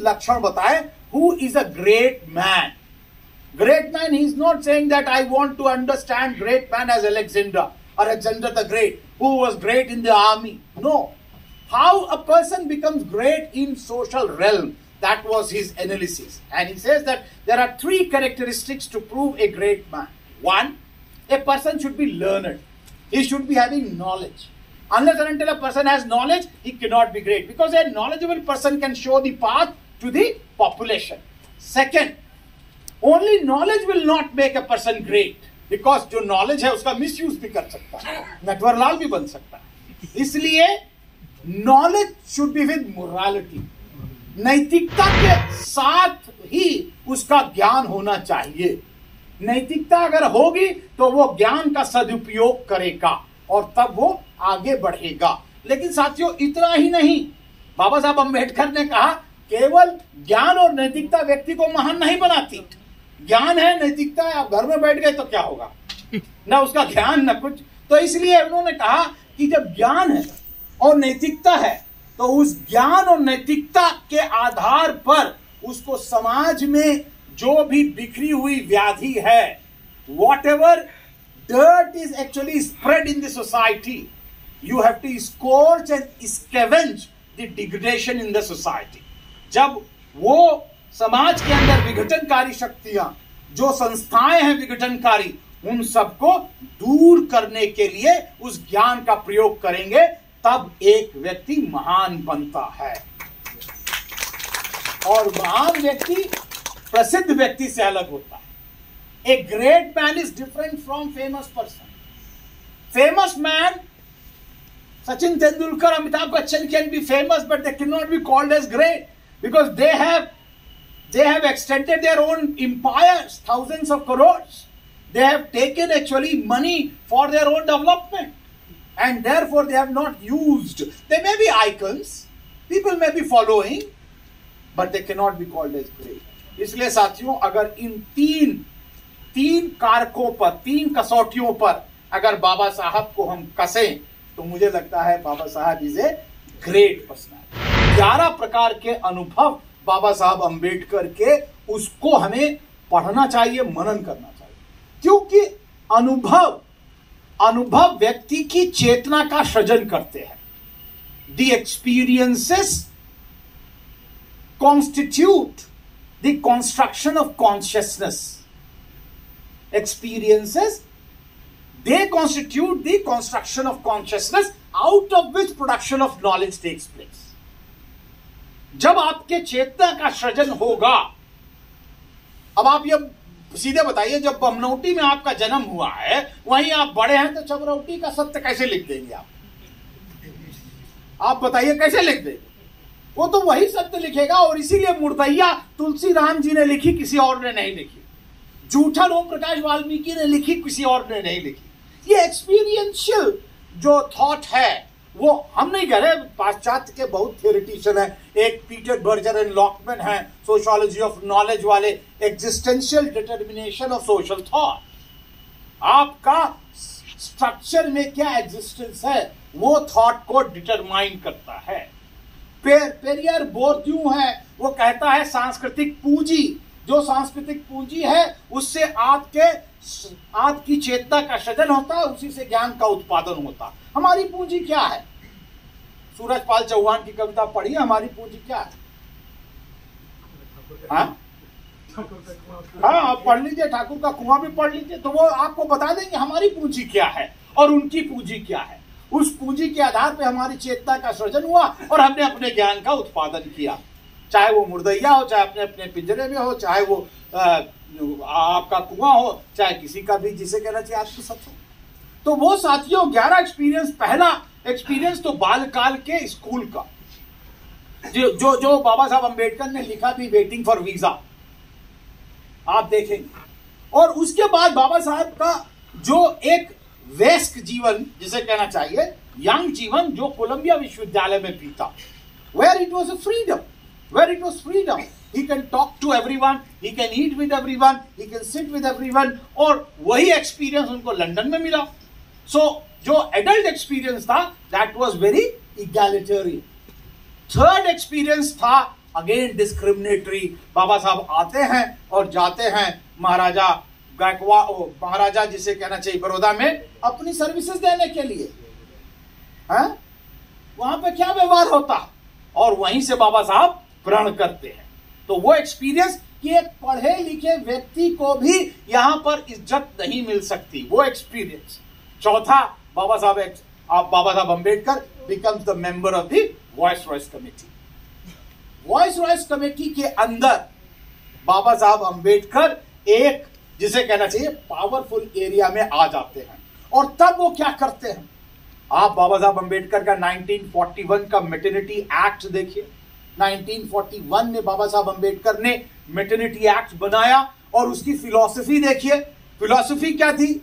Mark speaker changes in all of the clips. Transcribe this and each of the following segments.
Speaker 1: लक्षण बताए who is a great man. Great man, he is not saying that I want to understand great man as Alexander or Alexander the Great, who was great in the army. No. How a person becomes great in social realm, that was his analysis. And he says that there are 3 characteristics to prove a great man. 1, a person should be learned. He should be having knowledge. Unless and until a person has knowledge, he cannot be great. Because a knowledgeable person can show the path to the population. Second, only knowledge will not make a person great, because जो knowledge है उसका misuse भी कर सकता है, नटवरलाल भी बन सकता है. इसलिए knowledge should be with morality. नैतिकता के साथ ही उसका ज्ञान होना चाहिए. नैतिकता अगर होगी तो वो ज्ञान का सदुपयोग करेगा और तब वो आगे बढ़ेगा. लेकिन साथियों इतना ही नहीं, बाबा साहब अम्बेडकर ने कहा केवल ज्ञान और नैतिकता व्यक्ति को महान नहीं बनाती. ज्ञान है, नैतिकता है, आप घर में बैठ गए तो क्या होगा, ना उसका ज्ञान ना कुछ. तो इसलिए उन्होंने कहा कि जब ज्ञान है और नैतिकता है तो उस ज्ञान और नैतिकता के आधार पर उसको समाज में जो भी बिखरी हुई व्याधि है, whatever dirt is actually spread in the society, you have to scourge and scavenge the degradation in the society. जब वो समाज के अंदर विघटनकारी शक्तियां, जो संस्थाएं हैं विघटनकारी, उन सबको दूर करने के लिए उस ज्ञान का प्रयोग करेंगे, तब एक व्यक्ति महान बनता है. और महान व्यक्ति प्रसिद्ध व्यक्ति से अलग होता है. A great man is different from famous person. Famous man, Sachin Tendulkar, Amitabh Bachchan can be famous, but they cannot be called as great, because they have extended their own empires, thousands of crores. They have taken actually money for their own development, and therefore they have not used. They may be icons, people may be following, but they cannot be called as great. इसलिए साथियों, अगर इन तीन कारकों पर, 3 कसौटियों पर अगर बाबा साहब को हम कसें, तो मुझे लगता है बाबा साहब इज ए ग्रेट पर्सनैलिटी. 11 प्रकार के अनुभव बाबा साहब अंबेडकर के, उसको हमें पढ़ना चाहिए, मनन करना चाहिए, क्योंकि अनुभव व्यक्ति की चेतना का सृजन करते हैं. The experiences constitute the construction of consciousness. Experiences, they constitute the construction of consciousness, out of which production of knowledge takes place. जब आपके चेतना का सृजन होगा, अब आप ये सीधे बताइए, जब बमनौटी में आपका जन्म हुआ है, वहीं आप बड़े हैं, तो चमरौटी का सत्य कैसे लिख देंगे आप बताइए कैसे लिख देंगे? वो तो वही सत्य लिखेगा. और इसीलिए मुर्दैया तुलसी राम जी ने लिखी, किसी और ने नहीं लिखी. जूठन ओम प्रकाश वाल्मीकि ने लिखी, किसी और ने नहीं लिखी. ये एक्सपीरियंशियल जो थॉट है, वो हम नहीं कह रहे. पाश्चात्य के बहुत थियोरिटिशियन है, एक पीटर बर्जर एंड लॉकमैन है, सोशियोलॉजी ऑफ नॉलेज वाले, existential determination of social thought. आपका स्ट्रक्चर में क्या एग्जिस्टेंस है, वो थॉट को डिटरमाइन करता है. पेरियर बोर्ड्यू है, वो कहता है सांस्कृतिक पूंजी, जो सांस्कृतिक पूंजी है उससे आपकी चेतना का सृजन होता है, उसी से ज्ञान का उत्पादन होता है. हमारी पूंजी क्या है? सूरजपाल चौहान की कविता पढ़िए, हमारी पूंजी क्या है? हाँ, आप पढ़ लीजिए, ठाकुर का कुआं भी पढ़ लीजिए, तो वो आपको बता देंगे हमारी पूंजी क्या है और उनकी पूंजी क्या है. उस पूंजी के आधार पर हमारी चेतना का सृजन हुआ और हमने अपने ज्ञान का उत्पादन किया. चाहे वो मुर्दैया हो, चाहे अपने अपने पिंजरे में हो, चाहे वो आपका कुआं हो, चाहे किसी का भी, जिसे कहना चाहिए आत्मसत्य हो. तो वो साथियों 11 एक्सपीरियंस. पहला एक्सपीरियंस तो बालकाल के स्कूल का, जो बाबा साहब अंबेडकर ने लिखा भी, वेटिंग फॉर वीजा, आप देखेंगे. और उसके बाद बाबा साहब का जो एक वयस्क जीवन, जिसे कहना चाहिए यंग जीवन, जो कोलंबिया विश्वविद्यालय में बीता, where it was a freedom. He can talk to everyone, he can eat with everyone, he can sit with everyone. और वही एक्सपीरियंस उनको लंदन में मिला. सो जो एडल्ट एक्सपीरियंस था, that was very egalitarian. Third experience था अगेन डिस्क्रिमिनेटरी। बाबा साहब आते हैं और जाते हैं महाराजा गायकवाड़, महाराजा जिसे कहना चाहिए बड़ौदा में, अपनी सर्विसेज देने के लिए। हैं वहां पे क्या व्यवहार होता, और वहीं से बाबा साहब प्रण करते हैं। तो वो एक्सपीरियंस कि एक पढ़े लिखे व्यक्ति को भी यहां पर इज्जत नहीं मिल सकती, वो एक्सपीरियंस। चौथा, Babasaheb Ambedkar becomes the member of the viceroy's committee. Viceroy's committee के अंदर बाबा साहब अंबेडकर एक, जिसे कहना चाहिए पावरफुल एरिया में आ जाते हैं। और तब वो क्या करते हैं, आप बाबा साहब अंबेडकर का 1941 का मैटरनिटी एक्ट देखिए। 1941 में बाबा साहब अंबेडकर ने मैटरनिटी एक्ट बनाया, और उसकी फिलॉसफी देखिए। फिलॉसफी क्या थी,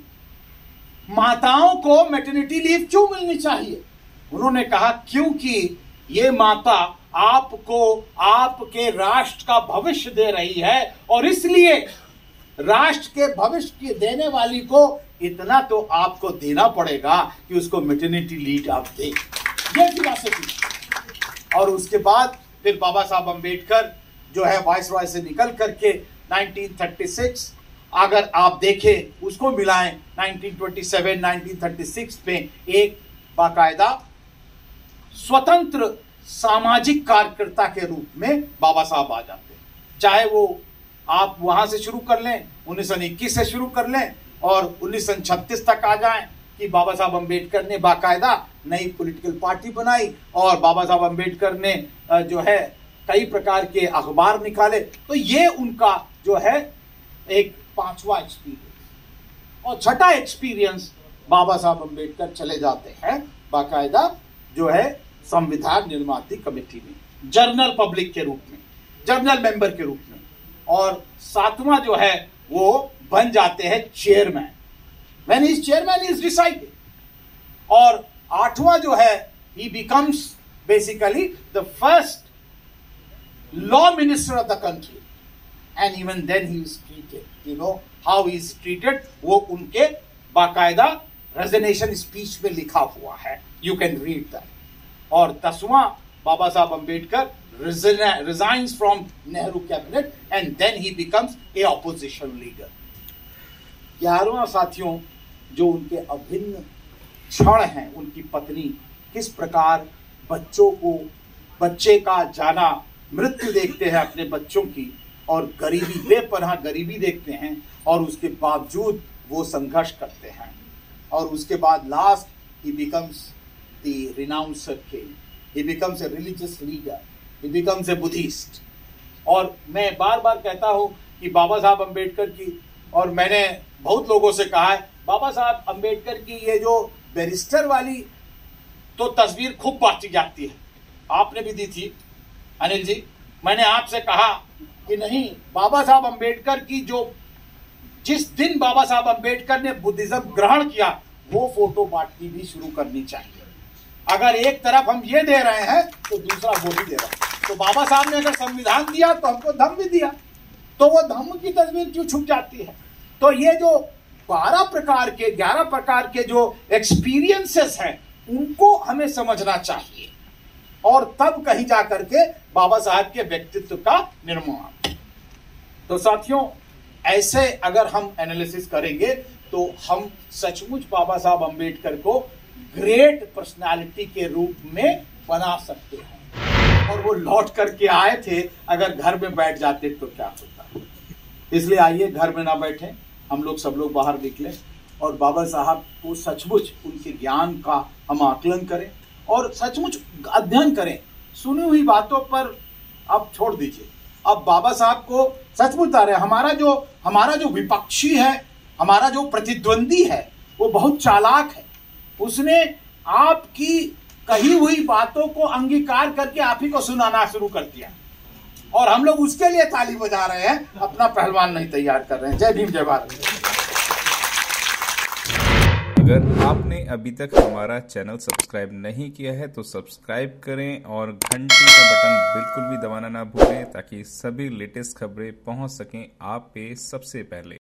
Speaker 1: माताओं को मैटरनिटी लीव क्यों मिलनी चाहिए? उन्होंने कहा क्योंकि ये माता आपको आपके राष्ट्र का भविष्य दे रही है, और इसलिए राष्ट्र के भविष्य की देने वाली को इतना तो आपको देना पड़ेगा कि उसको मैटरनिटी लीव आप दें। ये फिलॉसफी। और उसके बाद फिर बाबा साहब अंबेडकर जो है वाइसरॉय से निकल करके 1936, अगर आप देखें उसको मिलाएं 1927, 1936 में एक बाकायदा स्वतंत्र सामाजिक कार्यकर्ता के रूप में बाबा साहब आ जाते हैं। चाहे वो आप वहां से शुरू कर लें, 1921 से शुरू कर लें, और 1936 तक आ जाएं कि बाबा साहब अंबेडकर ने बाकायदा नई पॉलिटिकल पार्टी बनाई, और बाबा साहब अंबेडकर ने जो है कई प्रकार के अखबार निकाले। तो ये उनका जो है एक पांचवा एक्सपीरियंस। और छठा एक्सपीरियंस, बाबा साहब अंबेडकर चले जाते हैं बाकायदा जो है संविधान निर्माती कमेटी में, जर्नल पब्लिक के रूप में, जर्नल मेंबर के रूप में। और सातवां जो है वो बन जाते हैं chairman. When he is chairman he is decided. और आठवां जो है, he becomes basically the first law minister of the country, and even then he is treated, you know how he is treated, वो उनके बाकायदा रेजिग्नेशन स्पीच में लिखा हुआ है, यू कैन रीड दैट। और 10वां, बाबा साहब Ambedkar resigns from Nehru cabinet and then he becomes a opposition leader। 11वां साथियों, जो उनके अभिन्न क्षण हैं, उनकी पत्नी किस प्रकार बच्चे का जाना, मृत्यु देखते हैं अपने बच्चों की, और गरीबी, बेपनाह गरीबी देखते हैं, और उसके बावजूद वो संघर्ष करते हैं। और उसके बाद last, he becomes the renouncer king, he becomes a religious leader, he becomes a Buddhist। और मैं बार बार कहता हूं कि बाबा साहब अंबेडकर की, और मैंने बहुत लोगों से कहा है, बाबा साहब अंबेडकर की ये जो बैरिस्टर वाली तो तस्वीर खूब बांटी जाती है, आपने भी दी थी अनिल जी। मैंने आपसे कहा कि नहीं, बाबा साहब अंबेडकर की जो, जिस दिन बाबा साहब अंबेडकर ने बुद्धिज्म ग्रहण किया, वो फोटो बांटनी भी शुरू करनी चाहिए। अगर एक तरफ हम ये दे रहे हैं तो दूसरा वो भी दे रहा है। तो बाबा साहब ने अगर संविधान दिया तो हमको धम्म भी दिया, तो वो धम्म की तस्वीर क्यों छुप जाती है? तो ये जो 11 प्रकार के जो एक्सपीरियंसेस हैं, उनको हमें समझना चाहिए, और तब कहीं जा करके बाबा साहब के व्यक्तित्व का निर्माण। तो साथियों, ऐसे अगर हम एनालिसिस करेंगे तो हम सचमुच बाबा साहब अंबेडकर को ग्रेट पर्सनालिटी के रूप में बना सकते हैं। और वो लौट करके आए थे, अगर घर में बैठ जाते तो क्या होता। इसलिए आइए घर में ना बैठें, हम लोग सब लोग बाहर निकलें, और बाबा साहब को सचमुच उनके ज्ञान का हम आकलन करें, और सचमुच अध्ययन करें। सुनी हुई बातों पर अब छोड़ दीजिए, अब बाबा साहब को सचमुच आ रहे। हमारा जो विपक्षी है, हमारा जो प्रतिद्वंदी है, वो बहुत चालाक है। उसने आपकी कही हुई बातों को अंगीकार करके आप ही को सुनाना शुरू कर दिया, और हम लोग उसके लिए ताली बजा रहे हैं, अपना पहलवान नहीं तैयार कर रहे हैं। जय भीम, जय भारत।
Speaker 2: अगर आपने अभी तक हमारा चैनल सब्सक्राइब नहीं किया है तो सब्सक्राइब करें, और घंटी का बटन बिल्कुल भी दबाना ना भूलें, ताकि सभी लेटेस्ट खबरें पहुंच सकें आप पे सबसे पहले।